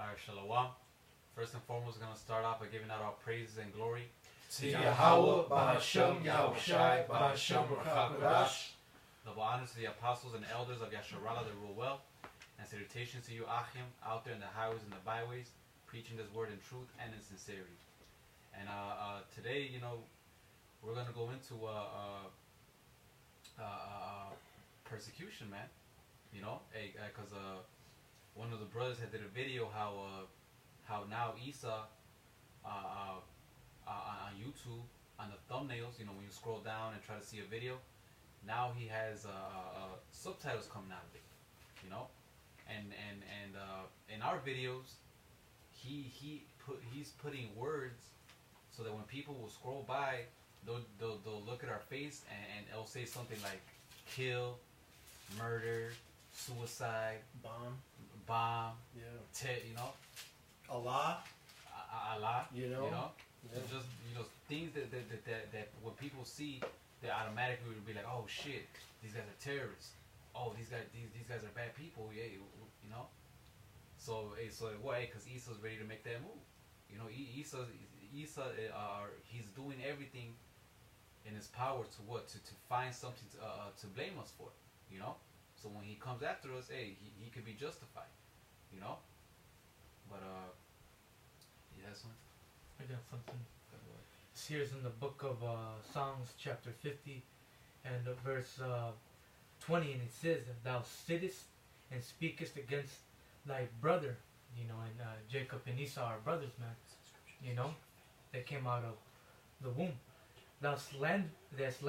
Alright, Shalom. First and foremost, we're going to start off by giving out our praises and glory to Yahweh, Bahashem, Yahushai, Bahashem, Rakakodash. Double honors to the apostles and elders of Yasharallah that rule well, and salutations to you, Achim, out there in the highways and the byways, preaching this word in truth and in sincerity. And today, you know, we're going to go into persecution, man. You know, because one of the brothers had did a video how now Isa on YouTube, on the thumbnails, you know, when you scroll down and try to see a video, now he has subtitles coming out of it, you know, and in our videos, he's putting words so that when people will scroll by, they'll look at our face and it'll say something like kill, murder, suicide, bomb, yeah, you know, Allah, you know, yeah. Just things that when people see, they automatically would be like, oh shit, these guys are terrorists. Oh, these guys are bad people. Yeah, you know. So why? Because Esau's ready to make that move. You know, Esau, he's doing everything in his power to find something to blame us for. You know. So when he comes after us, hey, he could be justified. You know. But you have something? I got something. It's here's in the book of Psalms chapter 50 and verse 20, and it says, thou sittest and speakest against thy brother, you know, and Jacob and Esau are brothers, man, you know, they came out of the womb. Thou slanderest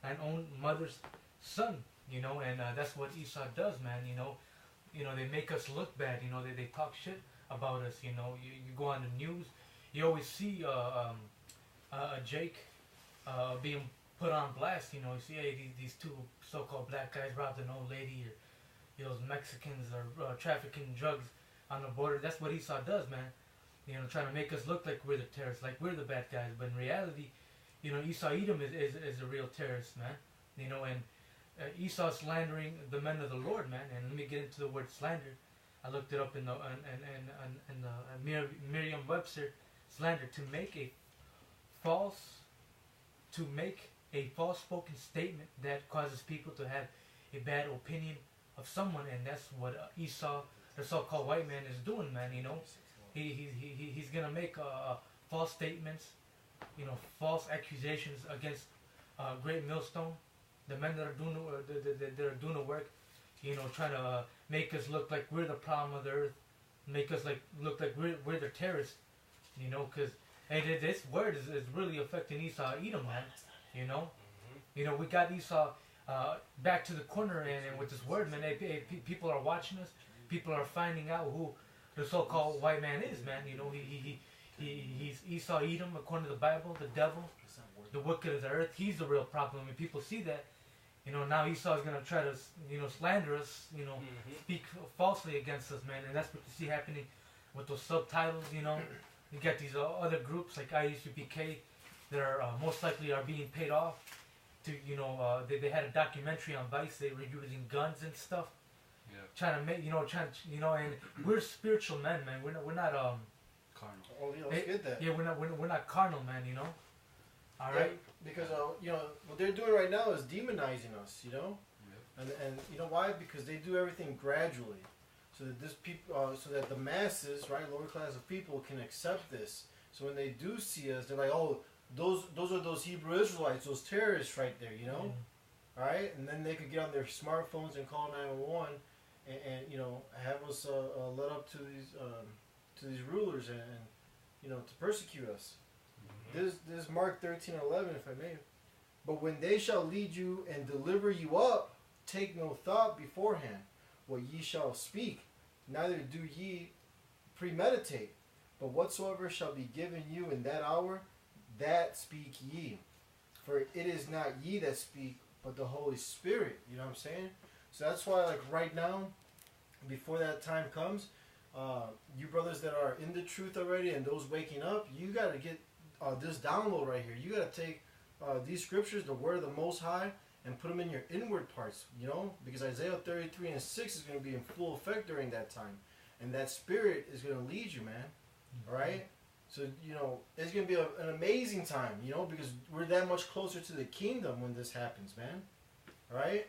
thine own mother's son, you know, and that's what Esau does, man, you know, they make us look bad, you know, they talk shit about us, you know, you go on the news, you always see Jake being put on blast, you know, you see, hey, these two so-called black guys robbed an old lady, or, you know, those Mexicans are trafficking drugs on the border. That's what Esau does, man, you know, trying to make us look like we're the terrorists, like we're the bad guys, but in reality, you know, Esau Edom is a real terrorist, man, you know, and Esau slandering the men of the Lord, man, and let me get into the word slander. I looked it up in the Merriam-Webster. Slander, to make a false spoken statement that causes people to have a bad opinion of someone, and that's what Esau, the so-called white man, is doing, man. You know, he's gonna make false statements, you know, false accusations against Great Millstone, the men that are doing the work, you know, trying to make us look like we're the problem of the earth, make us look like we're the terrorists, you know, because hey, this word is really affecting Esau Edom, man, you know. You know, we got Esau back to the corner, and with this word, man, people are watching us, people are finding out who the so-called white man is, man. You know, he's Esau Edom according to the Bible, the devil, the wicked of the earth. He's the real problem. I mean, people see that. You know, now Esau is going to try to, you know, slander us, you know, speak falsely against us, man. And that's what you see happening with those subtitles, you know. You got these other groups like IUCPK that are most likely are being paid off to, you know, they had a documentary on Vice. They were using guns and stuff. Yeah. Trying to make, you know, and we're spiritual men, man. We're not carnal. Oh, yeah, let's get that. Yeah, we're not carnal, man, you know. All right. Because you know what they're doing right now is demonizing us, you know, and you know why? Because they do everything gradually, so that so that the masses, right, lower class of people can accept this. So when they do see us, they're like, oh, those are those Hebrew Israelites, those terrorists right there, you know, all right, and then they could get on their smartphones and call 911, and you know have us led up to these rulers and you know to persecute us. This is Mark 13:11, if I may. But when they shall lead you and deliver you up, take no thought beforehand what ye shall speak, neither do ye premeditate. But whatsoever shall be given you in that hour, that speak ye. For it is not ye that speak, but the Holy Spirit. You know what I'm saying? So that's why, like right now, before that time comes, you brothers that are in the truth already and those waking up, you got to get this download right here. You got to take these scriptures, the word of the Most High, and put them in your inward parts, you know, because Isaiah 33:6 is going to be in full effect during that time. and that spirit is going to lead you, man. All right. So it's going to be an amazing time, because we're that much closer to the kingdom when this happens, man. All right.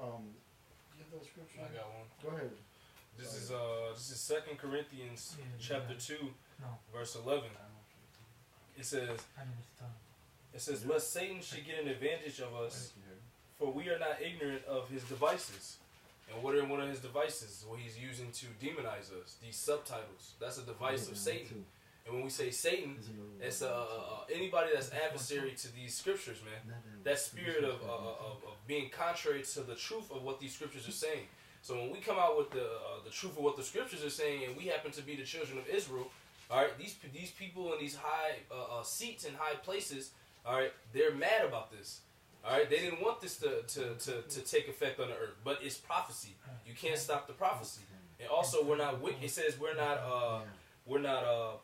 You have that scripture? I got one. Go ahead. This is 2 Corinthians chapter 2, verse 11. It says, lest Satan should get an advantage of us, for we are not ignorant of his devices. And what are one of his devices? What he's using to demonize us. These subtitles. That's a device of Satan. And when we say Satan, it's anybody that's adversary to these scriptures, man. That spirit of being contrary to the truth of what these scriptures are saying. So when we come out with the truth of what the scriptures are saying, and we happen to be the children of Israel, all right, these people in these high seats and high places, all right, they're mad about this. All right, they didn't want this to take effect on the earth, but it's prophecy. You can't stop the prophecy. And also, we're not wicked. It says we're not.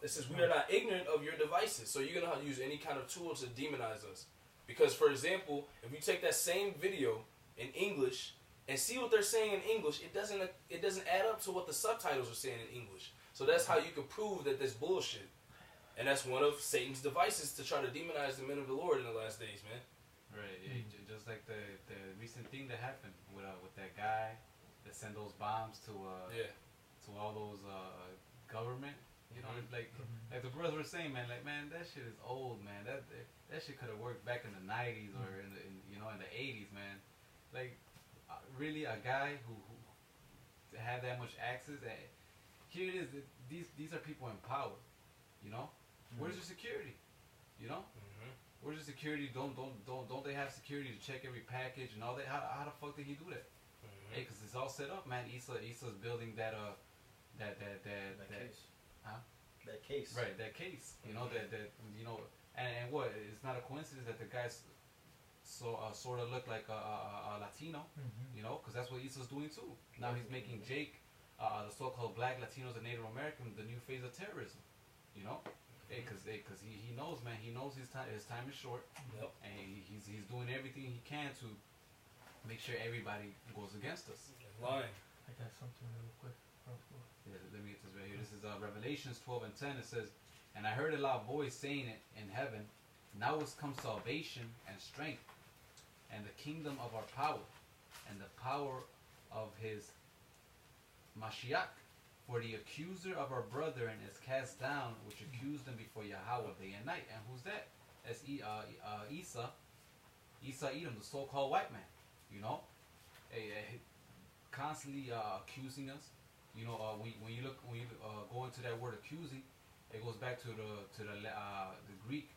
It says we are not ignorant of your devices. So you're gonna have to use any kind of tool to demonize us. Because, for example, if you take that same video in English and see what they're saying in English, it doesn't add up to what the subtitles are saying in English. So that's how you can prove that there's bullshit. And that's one of Satan's devices to try to demonize the men of the Lord in the last days, man. Right, yeah, just like the recent thing that happened with that guy that sent those bombs to all those government, like the brothers were saying, man, that shit is old, man. That shit could have worked back in the 90s or in the 80s, man. Like, really, a guy who had that much access. Here it is. These are people in power, Where's your security, Where's the security? Don't they have security to check every package and all that? How the fuck did he do that? Hey, cause it's all set up, man. Issa's building that case. Huh? That case. Right, that case. And what? It's not a coincidence that the guys sort of look like a Latino, because that's what Issa's doing too. Now he's making Jake, the so-called black Latinos and Native Americans, the new phase of terrorism. Hey, cause he knows, man. He knows his time is short, and he's doing everything he can to make sure everybody goes against us. Lying. I got something real quick. Yeah, let me get this right here. This is Revelations 12:10. It says, "And I heard a loud voice saying it in heaven, now has come salvation and strength, and the kingdom of our power, and the power of his Mashiach. For the accuser of our brethren is cast down, which accused them before Yahweh day and night." And who's that? That's Isa Edom, the so-called white man. Constantly accusing us. When you go into that word accusing, it goes back to the Greek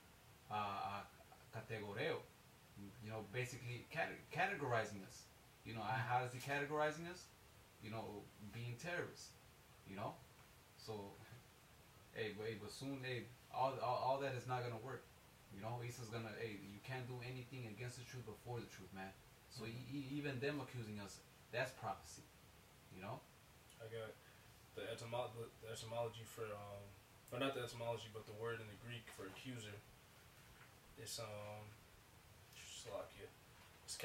kategoreo. Basically categorizing us. How is he categorizing us? Being terrorists. So, but soon, all that is not gonna work. Issa's gonna, you can't do anything against the truth before the truth, man. So even them accusing us, that's prophecy. I got the etymology for or not the etymology, but the word in the Greek for accuser. It's it's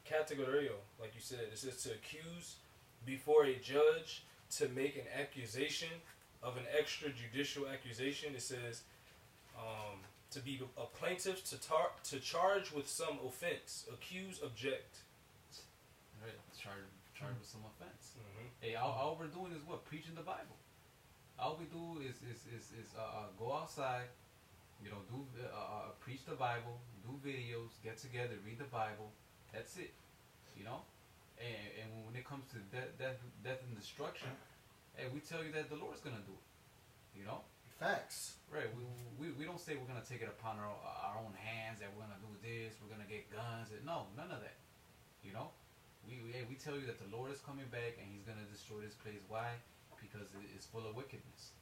categorio, like you said. It says to accuse before a judge, to make an accusation of an extrajudicial accusation. It says to be a plaintiff, to charge with some offense, accuse, object. Right, charge with some offense. Hey, all we're doing is what? Preaching the Bible. All we do is go outside, preach the Bible, do videos, get together, read the Bible. That's it. And when it comes to death and destruction, hey, we tell you that the Lord's gonna do it. Facts. Right. We don't say we're gonna take it upon our own hands, that we're gonna do this, we're gonna get guns. No, none of that. We tell you that the Lord is coming back and He's gonna destroy this place. Why? Because it's full of wickedness.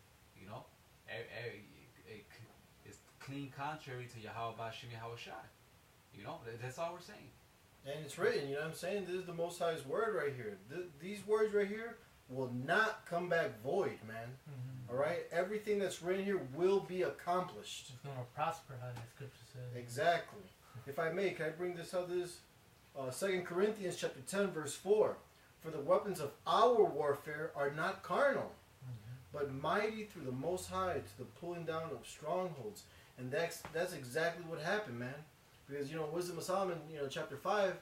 It's clean contrary to Yahweh Bashim Yahweh Shai. That's all we're saying. And it's written, what I'm saying? This is the Most High's word right here. These words right here will not come back void, man. All right? Everything that's written here will be accomplished. It's going to prosper, how that scripture says. Exactly. If I may, can I bring this out? This 2 Corinthians chapter 10, verse 4. For the weapons of our warfare are not carnal, but mighty through the Most High to the pulling down of strongholds. And that's exactly what happened, man. Because, Wisdom of Solomon, chapter 5,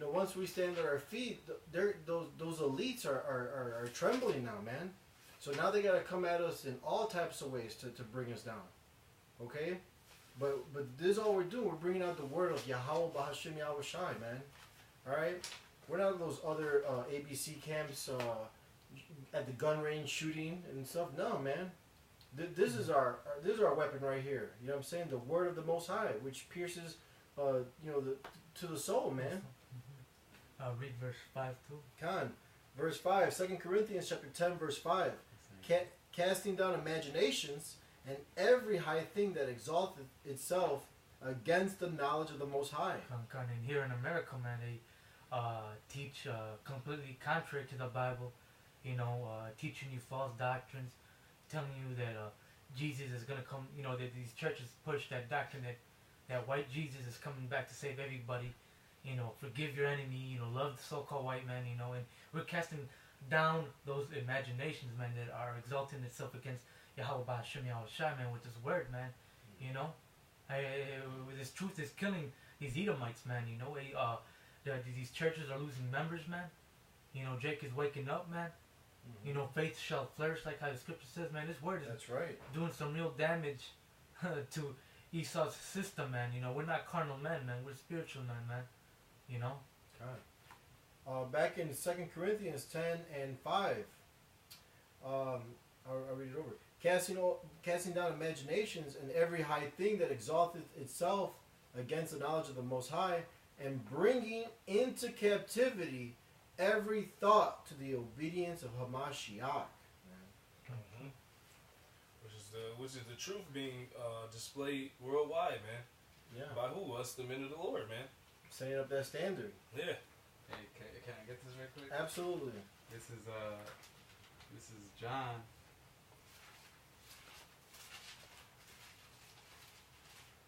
once we stand at our feet, those elites are trembling now, man. So now they got to come at us in all types of ways to bring us down. Okay? But this is all we're doing. We're bringing out the word of Yahweh Bahashim Yahweh Shai, man. Alright? We're not those other ABC camps at the gun range shooting and stuff. No, man. This is our weapon right here. You know what I'm saying? The word of the Most High, which pierces, to the soul, man. Read verse 5 too. Khan, verse 5, 2 Corinthians chapter 10, verse 5. Casting down imaginations and every high thing that exalteth itself against the knowledge of the Most High. And here in America, man, they teach completely contrary to the Bible. Teaching you false doctrines, telling you that Jesus is going to come. That these churches push that doctrine that white Jesus is coming back to save everybody. Forgive your enemy. Love the so-called white man. And we're casting down those imaginations, man, that are exalting itself against Yahweh Ba'ashim Yahweh Shai, man, with this word, man. This truth is killing these Edomites, man. These churches are losing members, man. Jake is waking up, man. Faith shall flourish, like how the scripture says, man. This word is doing some real damage to Esau's system, man. We're not carnal men, man. We're spiritual men, man. Back in 2 Corinthians 10 and 5, I'll read it over. Casting down imaginations and every high thing that exalteth itself against the knowledge of the Most High, and bringing into captivity every thought to the obedience of Hamashiach. Which is the truth being displayed worldwide, man. Yeah. By who? Us, the men of the Lord, man. Setting up that standard. Yeah. Hey, can I get this right quick? Absolutely. This is John.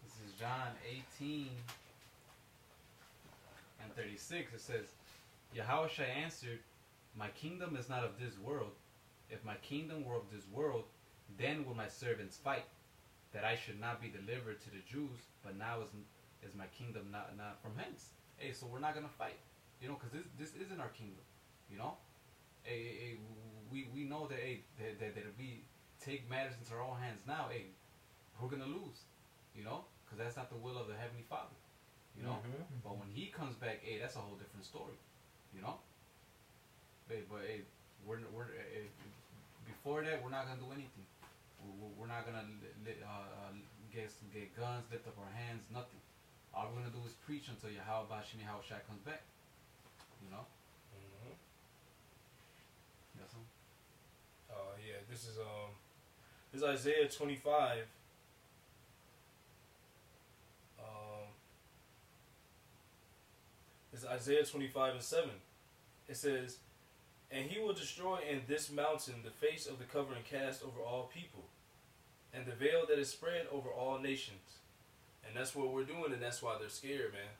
This is John 18 and 36. It says, Yahushua answered, my kingdom is not of this world. If my kingdom were of this world, then would my servants fight, that I should not be delivered to the Jews, but now is my kingdom not from hence. Hey, so we're not gonna fight, because this isn't our kingdom, Hey, we know that that if we take matters into our own hands now, hey, we're gonna lose, because that's not the will of the Heavenly Father, But when He comes back, hey, that's a whole different story, Hey, but hey, we're before that, we're not gonna do anything. We're not gonna get guns, lift up our hands, nothing. All we're gonna do is preach until Yahweh Bashim Yahweh Shai comes back. Yes, yeah. This is Isaiah 25. It's Isaiah 25 and 7. It says, and he will destroy in this mountain the face of the covering cast over all people, and the veil that is spread over all nations. And that's what we're doing, and that's why they're scared, man.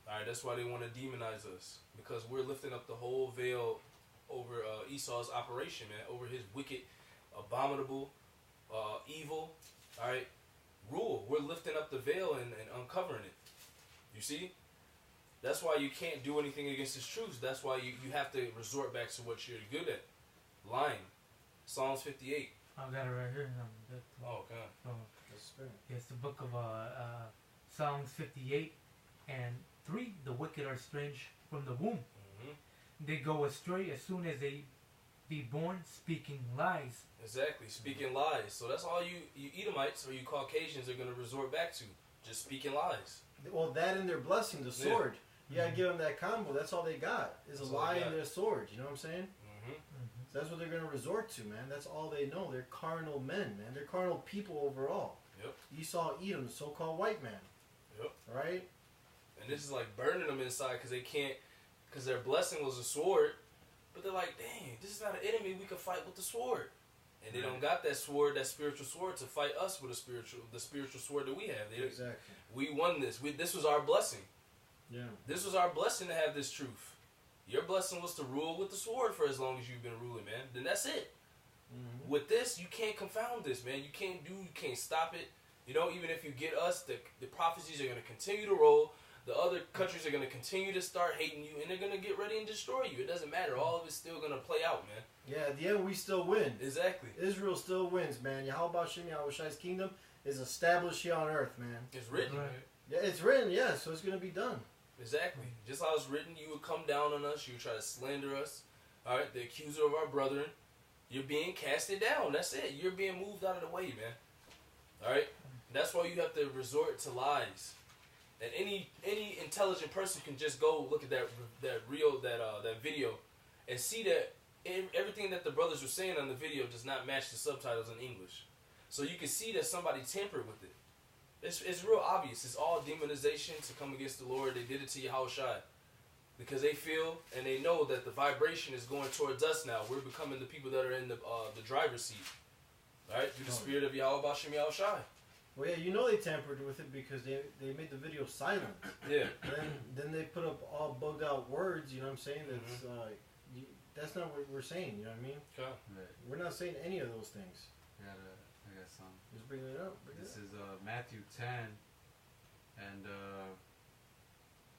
Alright, that's why they want to demonize us. Because we're lifting up the whole veil over Esau's operation, man. Over his wicked, abominable, evil, alright, rule. We're lifting up the veil and uncovering it. You see? That's why you can't do anything against his truths. That's why you have to resort back to what you're good at. Lying. Psalms 58. I got it right here. Oh, God. It's the book of Psalms 58 and 3. The wicked are estranged from the womb. They go astray as soon as they be born, speaking lies. Exactly, speaking lies. So that's all you Edomites or you Caucasians are going to resort back to. Just speaking lies. Well, that and their blessing, the sword. You gotta give them that combo. That's all they got. Is a lie and their sword. You know what I'm saying? So that's what they're gonna resort to, man. That's all they know. They're carnal men, man. They're carnal people overall. Yep. Esau, Edom, the so-called white man. Yep. Right? And this is like burning them inside because they can't, because their blessing was a sword. But they're like, dang, this is not an enemy we could fight with the sword. And they don't got that sword, that spiritual sword, to fight us with the spiritual sword that we have. Exactly. We won this. This was our blessing. Yeah. This was our blessing to have this truth. Your blessing was to rule with the sword for as long as you've been ruling, man. Then that's it. Mm-hmm. With this, you can't confound this, man. You can't stop it. You know, even if you get us, the prophecies are going to continue to roll. The other countries are going to continue to start hating you, and they're going to get ready and destroy you. It doesn't matter. All of it's still going to play out, man. Yeah, at the end, we still win. Exactly. Israel still wins, man. Yahweh Shem Yahushai's kingdom is established here on earth, man. It's written. Right. Yeah, it's written, yeah, so it's going to be done. Exactly. Just how it's written, you would come down on us. You would try to slander us. All right, the accuser of our brethren. You're being casted down. That's it. You're being moved out of the way, man. All right? That's why you have to resort to lies. And any intelligent person can just go look at that video and see that everything that the brothers were saying on the video does not match the subtitles in English. So you can see that somebody tampered with it. It's real obvious. It's all demonization to come against the Lord. They did it to Yahushua because they feel and they know that the vibration is going towards us now. We're becoming the people that are in the driver's seat, right? Through the spirit of Yahweh Bashem Yahushua. Well, yeah, you know they tampered with it because they made the video silent. Yeah. Then they put up all bugged out words. You know what I'm saying? That's not what we're saying. You know what I mean? Okay. Right. We're not saying any of those things. I got some. Just bring it up. This is Matthew 10 and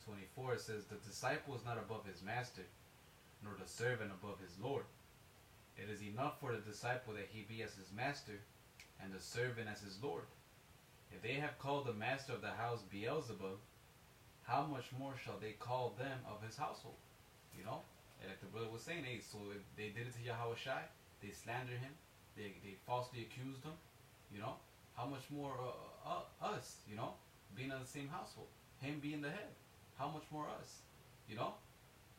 24. It says, "The disciple is not above his master, nor the servant above his Lord. It is enough for the disciple that he be as his master, and the servant as his Lord. If they have called the master of the house Beelzebub, how much more shall they call them of his household?" You know? And like the brother was saying, hey, so if they did it to Yahweh Shai, they slandered him, they falsely accused him, you know? How much more us, you know? Being in the same household, him being the head. How much more us, you know?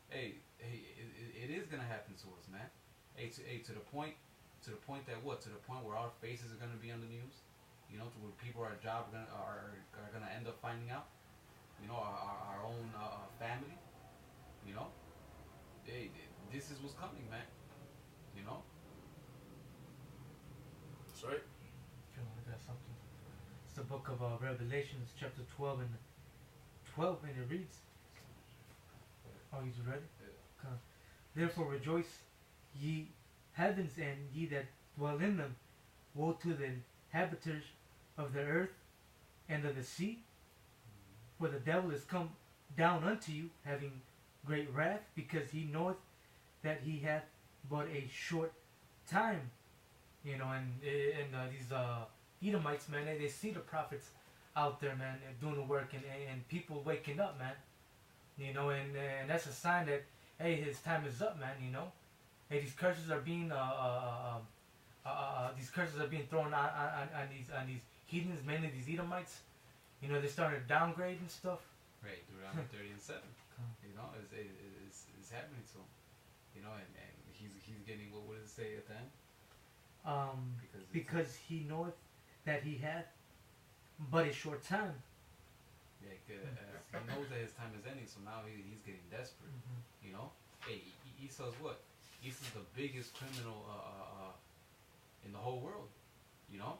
Hey, it is going to happen to us, man. Hey, to the point that what? To the point where our faces are going to be on the news. You know, to where people at our job are gonna end up finding out. You know, our own family. You know, this is what's coming, man. You know. That's right. I got something. It's the book of Revelations, chapter 12 and it reads. Oh, you ready? Yeah. Therefore rejoice, ye heavens, and ye that dwell in them. Woe to the inhabitants of the earth and of the sea, for the devil is come down unto you, having great wrath, because he knoweth that he hath but a short time. You know, and these Edomites, man, they see the prophets out there, man, doing the work, and people waking up, man. You know, and that's a sign that, hey, his time is up, man. You know, hey, these curses are being thrown on these heathens, mainly these Edomites. You know, they're starting to downgrade and stuff. Right, Deuteronomy 30 and 7. You know, it's happening to him. You know, and he's getting, what does it say at the end? Because he knoweth that he hath but a short time. Yeah, he knows that his time is ending, so now he's getting desperate. Mm-hmm. You know, hey, Esau's what? Esau's the biggest criminal in the whole world. You know,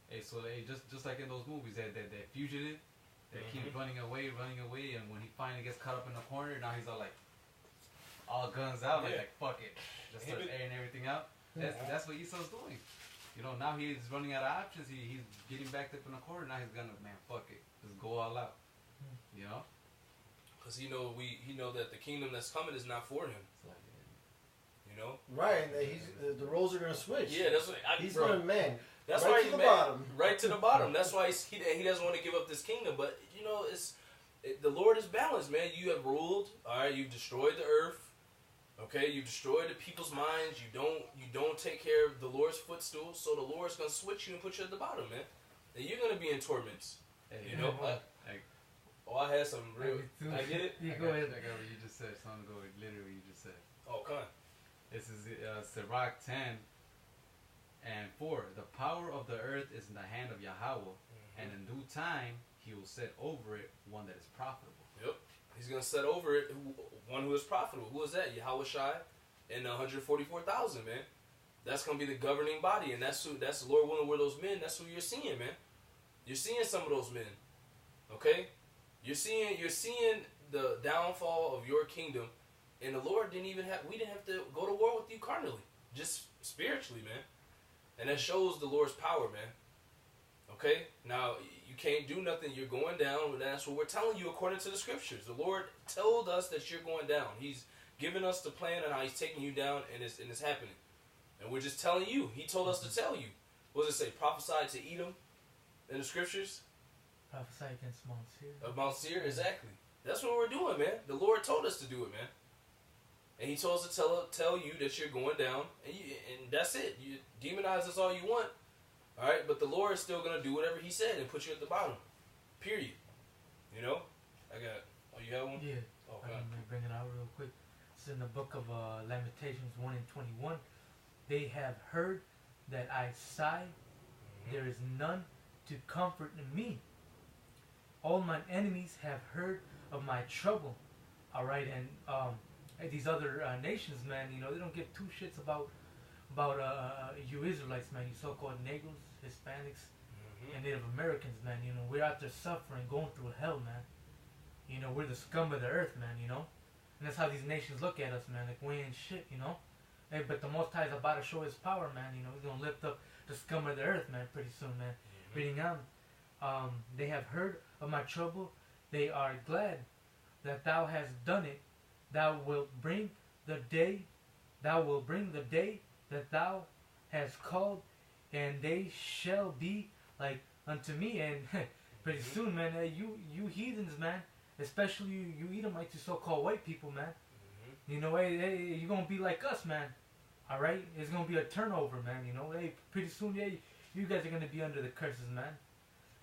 hey, so just like in those movies, that fugitive that keeps running away, and when he finally gets caught up in the corner, now he's all guns out, like fuck it, just starts airing everything out. That's what Esau's doing. You know, now he's running out of options. He's getting backed up in the corner. Now he's gonna, man, fuck it, just go all out. You know, because he know that the kingdom that's coming is not for him. You know, right? And the roles are gonna switch. Yeah, that's what he's gonna man. That's right why to the bottom. Right to the bottom. That's why he doesn't want to give up this kingdom. But you know, the Lord is balanced, man. You have ruled. All right, you've destroyed the earth. Okay, you destroy the people's minds. You don't take care of the Lord's footstool. So the Lord's gonna switch you and put you at the bottom, man. And you're gonna be in torments. You know. I had some real. I get it. You go ahead. I got what you just said. So I'm gonna go with literally what you just said. Oh, come on. This is Sirach 10 and 4. The power of the earth is in the hand of Yahweh, and in due time he will set over it one that is profitable. Yep. He's going to set over it one who is profitable. Who is that? Yahweh Shai and 144,000, man. That's going to be the governing body, and that's the Lord willing where those men, that's who you're seeing, man. You're seeing some of those men. Okay? You're seeing the downfall of your kingdom And the Lord we didn't have to go to war with you carnally, just spiritually, man. And that shows the Lord's power, man. Okay? Now, you can't do nothing. You're going down. And that's what we're telling you according to the scriptures. The Lord told us that you're going down. He's given us the plan and how he's taking you down, and it's happening. And we're just telling you. He told us to tell you. What does it say? Prophesy to Edom in the scriptures? Prophesy against Mount Seir. Mount Seir, exactly. That's what we're doing, man. The Lord told us to do it, man. And he told us to tell you that you're going down, and that's it. You demonize us all you want, all right? But the Lord is still going to do whatever he said and put you at the bottom, period. You know? You have one? Yeah. Okay. I'm going to bring it out real quick. It's in the book of Lamentations 1 and 21. They have heard that I sigh. There is none to comfort me. All mine enemies have heard of my trouble. All right, and these other nations, man, you know, they don't give two shits about you Israelites, man, you so-called Negroes, Hispanics, and Native Americans, man. You know, we're out there suffering, going through hell, man. You know, we're the scum of the earth, man, you know. And that's how these nations look at us, man, like we ain't shit, you know. Hey, but the Most High is about to show his power, man, you know. He's going to lift up the scum of the earth, man, pretty soon, man. Reading on, they have heard of my trouble. They are glad that thou hast done it. Thou wilt bring the day that thou hast called, and they shall be like unto me. And pretty soon, man, you heathens, man, especially you Edomites, you so-called white people, man. You know, hey, you're gonna be like us, man. All right, it's gonna be a turnover, man. You know, hey, pretty soon, you guys are gonna be under the curses, man.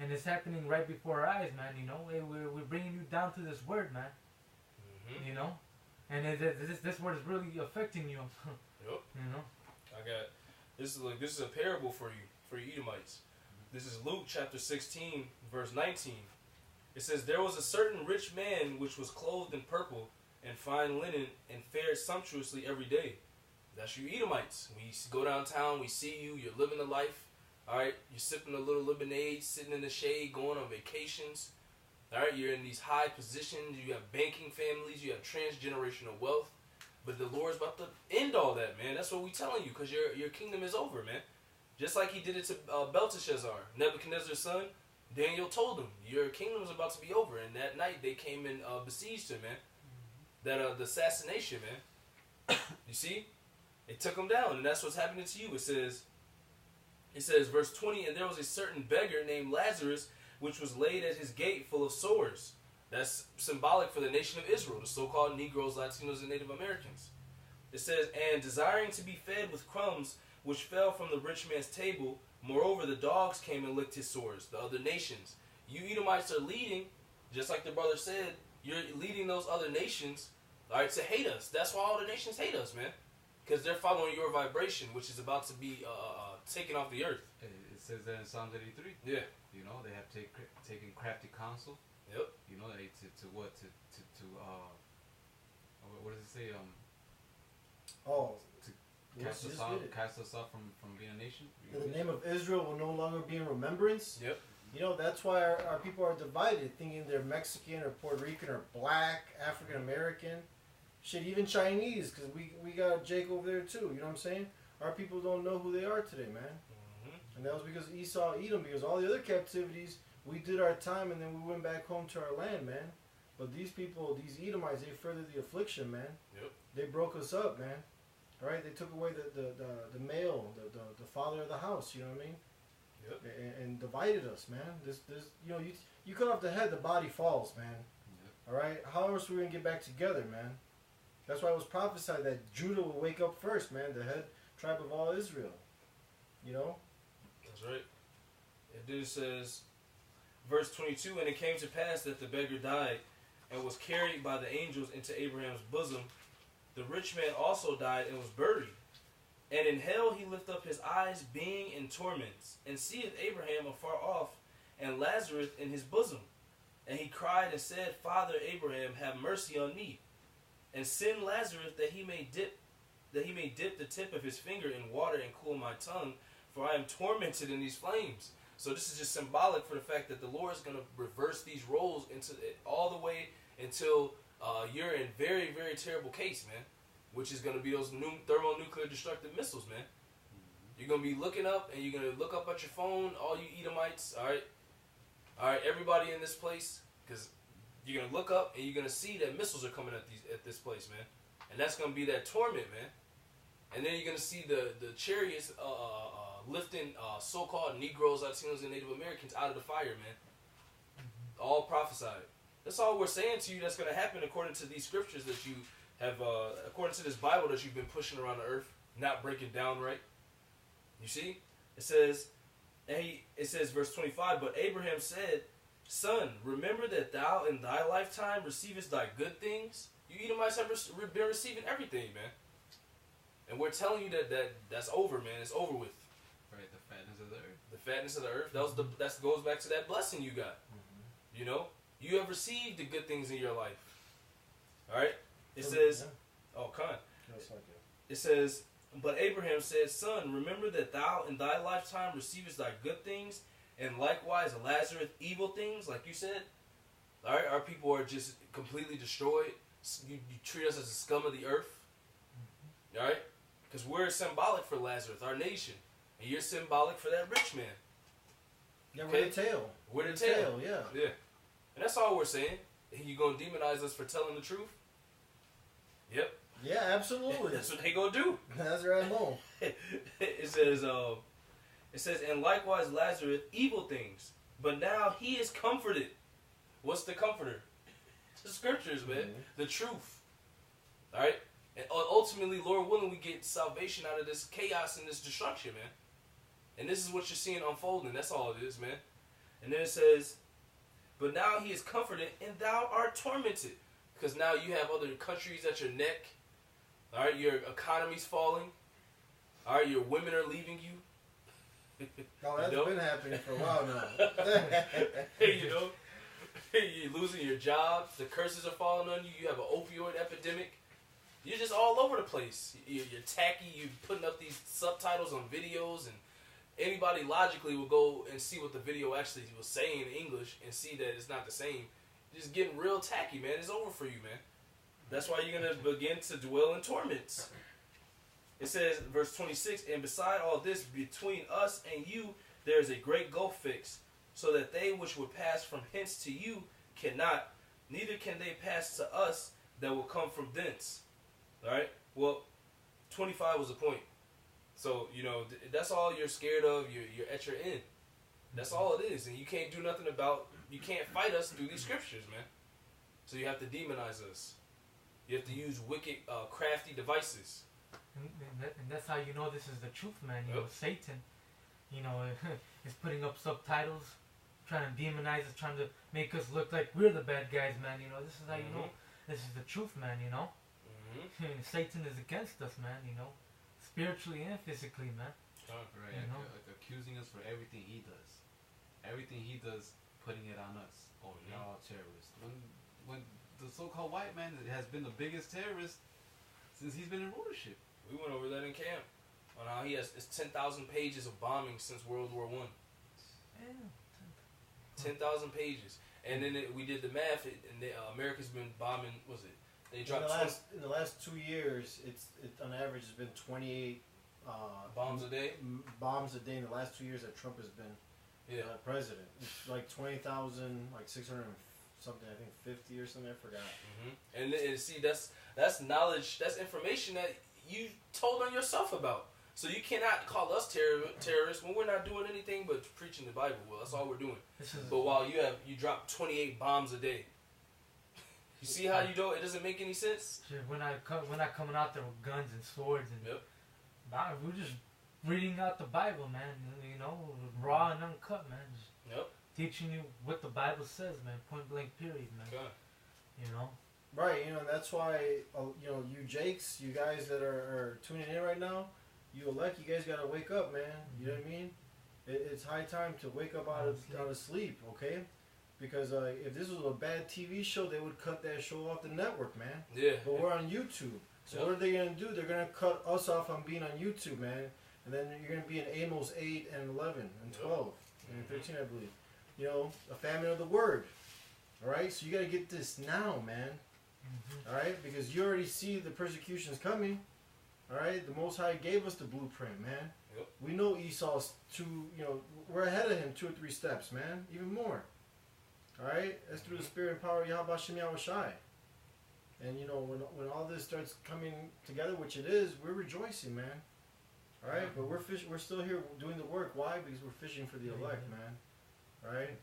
And it's happening right before our eyes, man. You know, hey, we're bringing you down to this word, man. You know, and this word is really affecting you. Yep. You know, this is a parable for you Edomites. This is Luke chapter 16, verse 19. It says, there was a certain rich man which was clothed in purple and fine linen and fared sumptuously every day. That's you Edomites. We go downtown, we see you, you're living the life. All right, you're sipping a little lemonade, sitting in the shade, going on vacations. All right, you're in these high positions. You have banking families. You have transgenerational wealth. But the Lord's about to end all that, man. That's what we telling you, because your kingdom is over, man. Just like he did it to Belteshazzar, Nebuchadnezzar's son. Daniel told him, your kingdom is about to be over. And that night they came and besieged him, man. That the assassination, man. You see? It took him down, and that's what's happening to you. It says, verse 20, and there was a certain beggar named Lazarus, which was laid at his gate full of sores. That's symbolic for the nation of Israel, the so-called Negroes, Latinos, and Native Americans. It says, and desiring to be fed with crumbs, which fell from the rich man's table, moreover the dogs came and licked his sores, the other nations. You Edomites are leading, just like the brother said, you're leading those other nations, all right, to hate us. That's why all the nations hate us, man. Because they're following your vibration, which is about to be taken off the earth. It says that in Psalms 83. Yeah. You know, they have taken crafty counsel. Yep. You know, they what does it say? To cast us off from being a nation. The name of Israel will no longer be in remembrance. Yep. You know, that's why our people are divided, thinking they're Mexican or Puerto Rican or black, African American. Shit, even Chinese, because we got Jake over there too. You know what I'm saying? Our people don't know who they are today, man. And that was because Esau, Edom, because all the other captivities, we did our time and then we went back home to our land, man. But these people, these Edomites, they furthered the affliction, man. Yep. They broke us up, man. All right, they took away the male, the father of the house. You know what I mean? Yep. And divided us, man. This you know, you cut off the head, the body falls, man. Yep. All right, how else are we gonna get back together, man? That's why it was prophesied that Judah will wake up first, man, the head tribe of all Israel. You know? That's right. And then it says, verse 22, and it came to pass that the beggar died and was carried by the angels into Abraham's bosom. The rich man also died and was buried. And in hell he lift up his eyes, being in torments, and seeth Abraham afar off, and Lazarus in his bosom. And he cried and said, Father Abraham, have mercy on me, and send Lazarus that he may dip the tip of his finger in water and cool my tongue, for I am tormented in these flames. So this is just symbolic for the fact that the Lord is going to reverse these roles into all the way until you're in very, very terrible case, man. Which is going to be those new thermonuclear destructive missiles, man. You're going to be looking up, and you're going to look up at your phone, all you Edomites, all right, everybody in this place, because you're going to look up, and you're going to see that missiles are coming at this place, man. And that's going to be that torment, man. And then you're going to see the chariots lifting so-called Negroes, Latinos, and Native Americans out of the fire, man. All prophesied. That's all we're saying to you that's going to happen according to these scriptures that you have, according to this Bible that you've been pushing around the earth, not breaking down right. You see? It says, verse 25, but Abraham said, Son, remember that thou in thy lifetime receivest thy good things. You Edomites have been receiving everything, man. And we're telling you that's over, man. It's over with. Right, the fatness of the earth. The fatness of the earth. That goes back to that blessing you got. You know? You have received the good things in your life. Alright? It says, it says, but Abraham said, Son, remember that thou in thy lifetime receivest thy good things, and likewise Lazarus evil things, like you said. Alright? Our people are just completely destroyed. You treat us as the scum of the earth. Alright? Because we're symbolic for Lazarus, our nation. And you're symbolic for that rich man. Yeah, we're the tail. We're the tail. Yeah. Yeah. And that's all we're saying. And you going to demonize us for telling the truth? Yep. Yeah, absolutely. That's what they going to do. That's right, Mo. It says, and likewise Lazarus evil things. But now he is comforted. What's the comforter? The scriptures, man. The truth. Alright? And ultimately, Lord willing, we get salvation out of this chaos and this destruction, man. And this is what you're seeing unfolding. That's all it is, man. And then it says, but now he is comforted, and thou art tormented. Because now you have other countries at your neck. All right, your economy's falling. All right, your women are leaving you. Oh, that's been happening for a while now. You know, you're losing your job. The curses are falling on you. You have an opioid epidemic. You're just all over the place. You're tacky. You're putting up these subtitles on videos, and anybody logically will go and see what the video actually was saying in English and see that it's not the same. Just getting real tacky, man. It's over for you, man. That's why you're going to begin to dwell in torments. It says, verse 26, and beside all this, between us and you, there is a great gulf fixed, so that they which would pass from hence to you cannot, neither can they pass to us that will come from thence. All right? Well, 25 was the point. So, you know, that's all you're scared of. You're at your end. That's all it is. And you can't do nothing about, you can't fight us through these scriptures, man. So you have to demonize us. You have to use wicked, crafty devices. And that's how you know this is the truth, man. You know, Satan, you know, is putting up subtitles, trying to demonize us, trying to make us look like we're the bad guys, man. You know, this is how you know this is the truth, man, you know. Satan is against us, man, you know. Spiritually and physically, man. Right, you know? Accusing us for everything he does. Everything he does, putting it on us. Oh, y'all terrorists. When the so-called white man has been the biggest terrorist since he's been in rulership. We went over that in camp. On how he has 10,000 pages of bombing since World War I. Yeah. 10,000 pages. And then we did the math, and America's been bombing, was it? They dropped in the last 2 years, it's on average has been 28 bombs a day. Bombs a day in the last 2 years that Trump has been president. It's like 20,000, like 600 something. I think 50 or something. I forgot. And see, that's knowledge. That's information that you told on yourself about. So you cannot call us terrorists when we're not doing anything but preaching the Bible. Well, that's all we're doing. But while you drop 28 bombs a day. You see how you don't? It doesn't make any sense. We're not coming out there with guns and swords and we're just reading out the Bible, man. You know, raw and uncut, man. Just teaching you what the Bible says, man. Point blank, period, man. Okay. You know. Right. You know, that's why you know, you Jakes, you guys that are tuning in right now, you elect, you guys gotta wake up, man. You know what I mean? It's high time to wake up out of sleep. Okay. Because if this was a bad TV show, they would cut that show off the network, man. Yeah. But we're on YouTube. So what are they going to do? They're going to cut us off on being on YouTube, man. And then you're going to be in Amos 8 and 11 and 12 and 13, I believe. You know, a famine of the word. All right? So you got to get this now, man. All right, because you already see the persecutions coming. All right, the Most High gave us the blueprint, man. Yep. We know Esau's we're ahead of him 2 or 3 steps, man, even more. All right, that's through the spirit and power of Yahweh Shem Yahweh Shai. And when all this starts coming together, which it is, we're rejoicing, man. All right, but we're still here doing the work. Why? Because we're fishing for the elect, man. All right.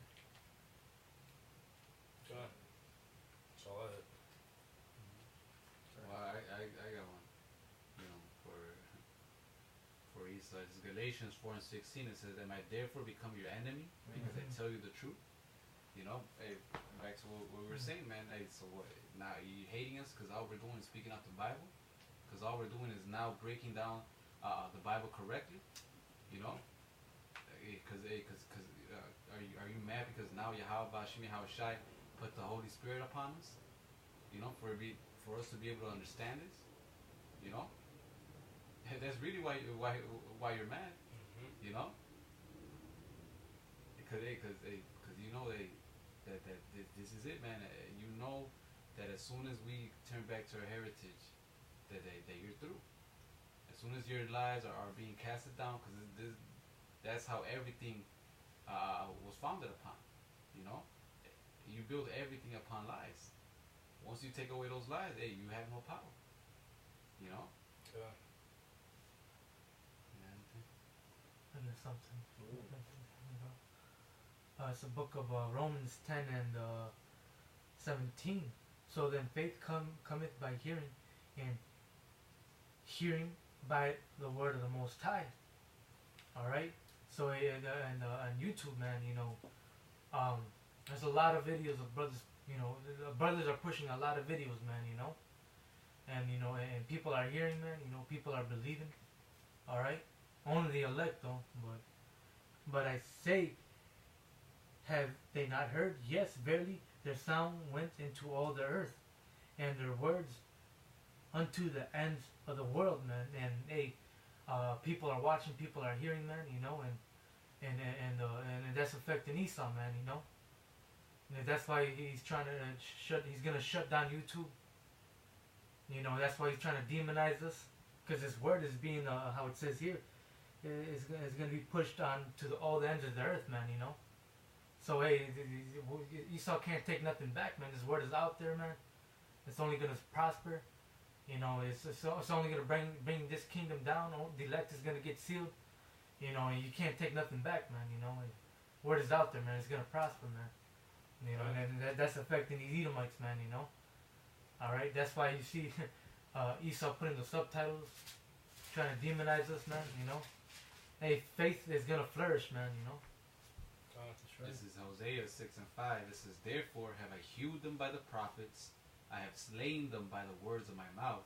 Okay. That's all I had. Well, I got one. For Esau, it's Galatians 4:16. It says, "Am I therefore become your enemy because I tell you the truth?" Hey, back to what we were saying, man. Hey, so what? Now you hating us because all we're doing is speaking out the Bible? Because all we're doing is now breaking down the Bible correctly? Because are you mad because now Yahweh Shem Yahweh Shai put the Holy Spirit upon us? For us to be able to understand this? That's really why you're mad. Because that this is it, man. That as soon as we turn back to our heritage, that you're through. As soon as your lies are being casted down, because that's how everything was founded upon. You build everything upon lies. Once you take away those lies, hey, you have no power. Yeah. And there's something. It's a book of Romans 10 and 17. So then faith cometh by hearing, and hearing by the word of the Most High. All right. So and on YouTube, man, there's a lot of videos of brothers. The brothers are pushing a lot of videos, man. And people are hearing, man. People are believing. All right. Only the elect, though. But I say, have they not heard? Yes, verily, their sound went into all the earth, and their words unto the ends of the world, man. And people are watching, people are hearing, man. And that's affecting Esau, man. And that's why he's trying to he's gonna shut down YouTube. That's why he's trying to demonize us, because his word is being how it says here, is gonna be pushed on to all the ends of the earth, man. So hey, Esau can't take nothing back, man. His word is out there, man. It's only gonna prosper. It's only gonna bring this kingdom down. The elect is gonna get sealed. And you can't take nothing back, man. Word is out there, man. It's gonna prosper, man. And that's affecting these Edomites, man. All right. That's why you see Esau putting the subtitles, trying to demonize us, man. Hey, faith is gonna flourish, man. Right. This is Hosea 6:5. It says, "Therefore have I hewed them by the prophets, I have slain them by the words of my mouth,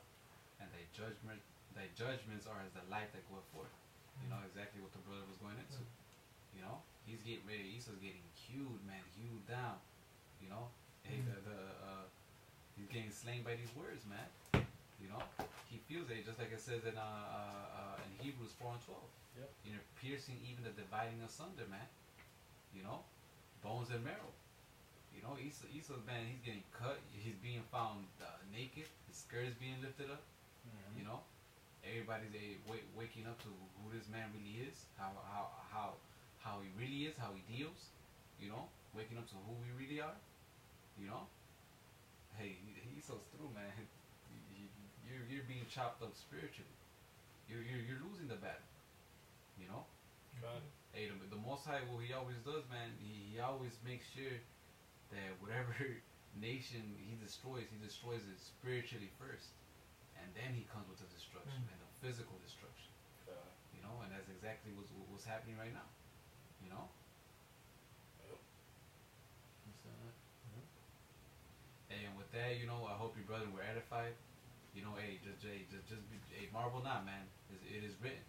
and thy judgments are as the light that goeth forth." Exactly what the brother was going into. He's getting ready. Esau's getting hewed, man, hewed down. Hey, he's getting slain by these words, man. He feels it, just like it says in Hebrews 4:12. Yep. Piercing even the dividing asunder, man. Bones and marrow. Esau's, man, he's getting cut. He's being found naked. His skirt is being lifted up. Mm-hmm. Everybody's waking up to who this man really is, how he really is, how he deals. Waking up to who we really are. Hey, Esau's through, man. You're being chopped up spiritually. You're losing the battle. God. Hey, the Most High, what he always does, man, he always makes sure that whatever nation he destroys it spiritually first, and then he comes with the destruction and the physical destruction. And that's exactly what's happening right now. Hey, and with that, I hope your brethren were edified. Hey, just marvel not, man. It is written.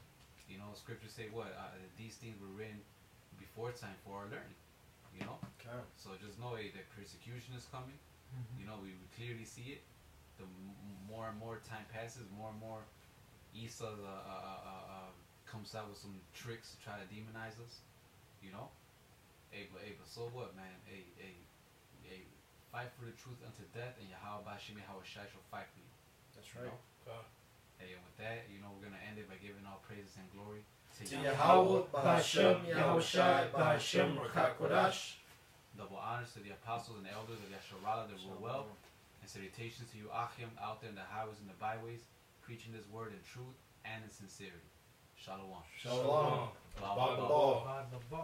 Scriptures say what? These things were written before time for our learning. Okay. So just know, hey, that persecution is coming. We clearly see it. The more and more time passes, more and more Esau comes out with some tricks to try to demonize us. Hey, but so what, man? Hey, fight for the truth unto death, and Yahweh Bashim Yahweh Shai shall fight for you. That's right. Hey, and with that, we're gonna end it by giving all praises and glory to Yahweh Bashim Yahweh Shai Bashim Rakakodash. Double honors to the apostles and the elders of Yasharala that rule well, and salutations to you Achim out there in the highways and the byways, preaching this word in truth and in sincerity. Shalom. Shalom. Ba, ba, ba. Ba, ba, ba.